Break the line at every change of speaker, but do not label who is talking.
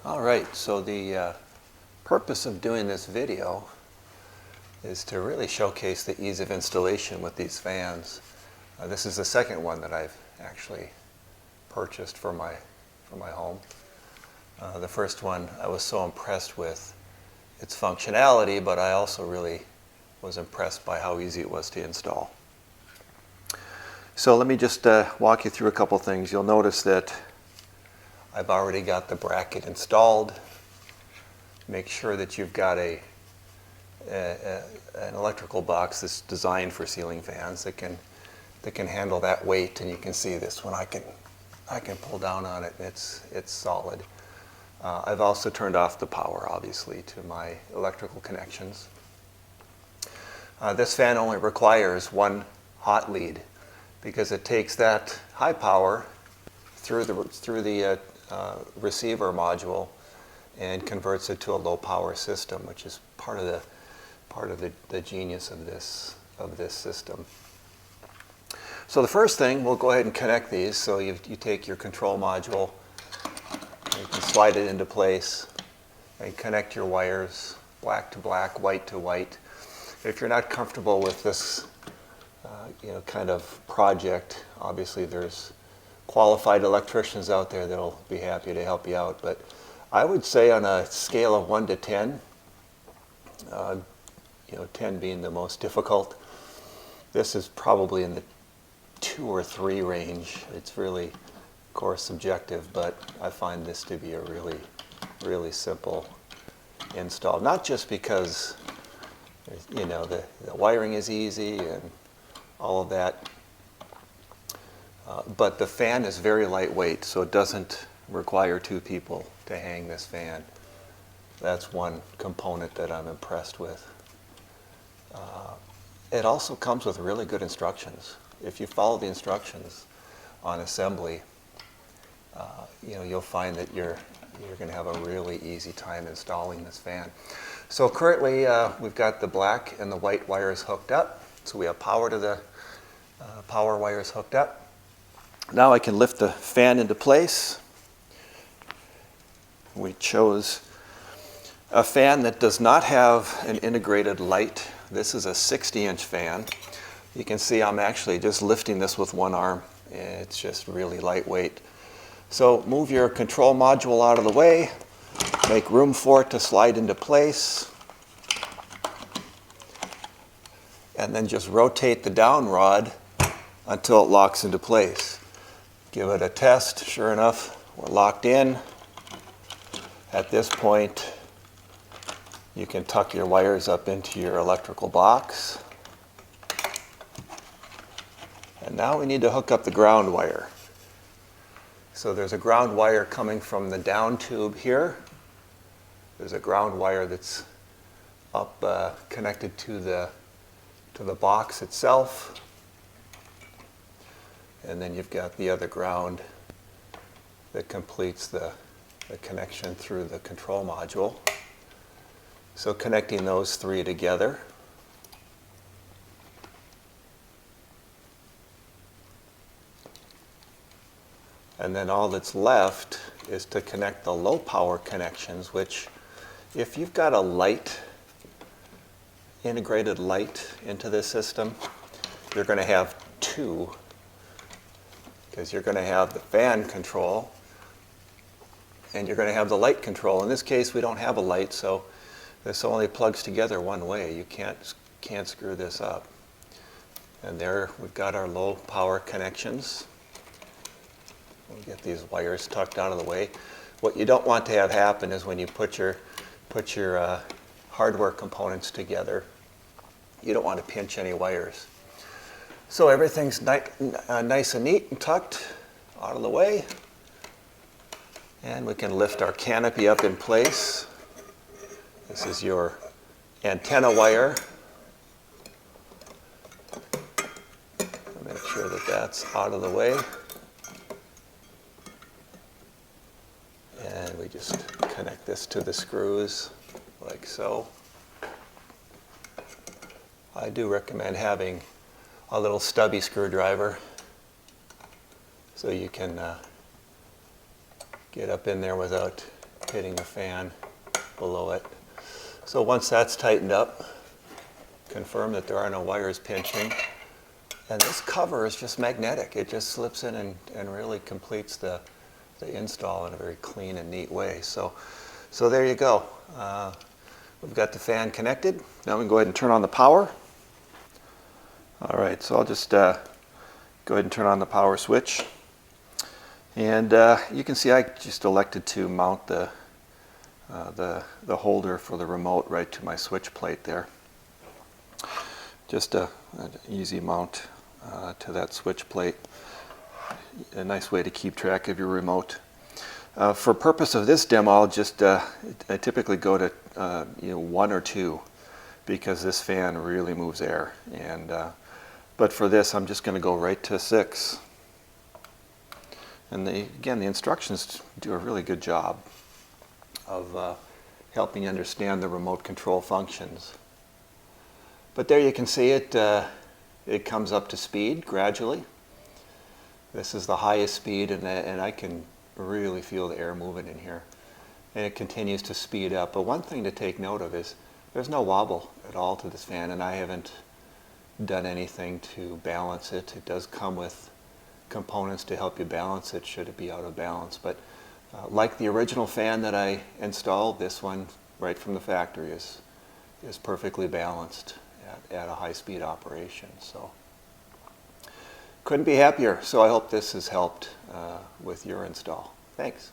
All right, so the purpose of doing this video is to really showcase the ease of installation with these fans. This is the second one that I've actually purchased for my home. The first one I was so impressed with its functionality, but I also really was impressed by how easy it was to install. So let me just walk you through a couple things. You'll notice that I've already got the bracket installed. Make sure that you've got an electrical box that's designed for ceiling fans that can handle that weight. And you can see this one. I can pull down on it. It's solid. I've also turned off the power, obviously, to my electrical connections. This fan only requires one hot lead because it takes that high power through the receiver module and converts it to a low power system, which is part of the genius of this system. So the first thing, we'll go ahead and connect these. So you take your control module, you can slide it into place and connect your wires, black to black, white to white. If you're not comfortable with this kind of project, obviously there's qualified electricians out there that'll be happy to help you out. But I would say on a scale of 1 to 10, 10 being the most difficult, this is probably in the 2 or 3 range. It's really, of course, subjective, but I find this to be a really, really simple install. Not just because the wiring is easy and all of that, but the fan is very lightweight, so it doesn't require 2 people to hang this fan. That's one component that I'm impressed with. It also comes with really good instructions. If you follow the instructions on assembly, you'll find that you're going to have a really easy time installing this fan. So currently we've got the black and the white wires hooked up. So we have power to the power wires hooked up. Now I can lift the fan into place. We chose a fan that does not have an integrated light. This is a 60-inch fan. You can see I'm actually just lifting this with one arm. It's just really lightweight. So move your control module out of the way. Make room for it to slide into place. And then just rotate the down rod until it locks into place. Give it a test. Sure enough, we're locked in. At this point, you can tuck your wires up into your electrical box. And now we need to hook up the ground wire. So there's a ground wire coming from the down tube here. There's a ground wire that's up connected to the box itself. And then you've got the other ground that completes the connection through the control module. So connecting those 3 together. And then all that's left is to connect the low power connections, which if you've got a light, integrated light into this system, you're going to have 2. Because you're going to have the fan control and you're going to have the light control. In this case, we don't have a light, so this only plugs together one way. You can't screw this up. And there we've got our low power connections. We'll get these wires tucked out of the way. What you don't want to have happen is when you put your hardware components together, you don't want to pinch any wires. So everything's nice and neat and tucked out of the way. And we can lift our canopy up in place. This is your antenna wire. Make sure that that's out of the way. And we just connect this to the screws like so. I do recommend having a little stubby screwdriver so you can get up in there without hitting the fan below it. So once that's tightened up, confirm that there are no wires pinching. And this cover is just magnetic. It just slips in and really completes the install in a very clean and neat way. So there you go. We've got the fan connected. Now we can go ahead and turn on the power. All right, so I'll just go ahead and turn on the power switch. And you can see I just elected to mount the holder for the remote right to my switch plate there. Just an easy mount to that switch plate. A nice way to keep track of your remote. For purpose of this demo, I'll just I typically go to 1 or 2 because this fan really moves air. But for this, I'm just going to go right to 6. And again, the instructions do a really good job of helping you understand the remote control functions. But there you can see it. It comes up to speed gradually. This is the highest speed, and I can really feel the air moving in here. And it continues to speed up. But one thing to take note of is there's no wobble at all to this fan, and I haven't done anything to balance it. It does come with components to help you balance it should it be out of balance. But like the original fan that I installed, this one right from the factory is perfectly balanced at a high-speed operation. So couldn't be happier. So I hope this has helped with your install. Thanks.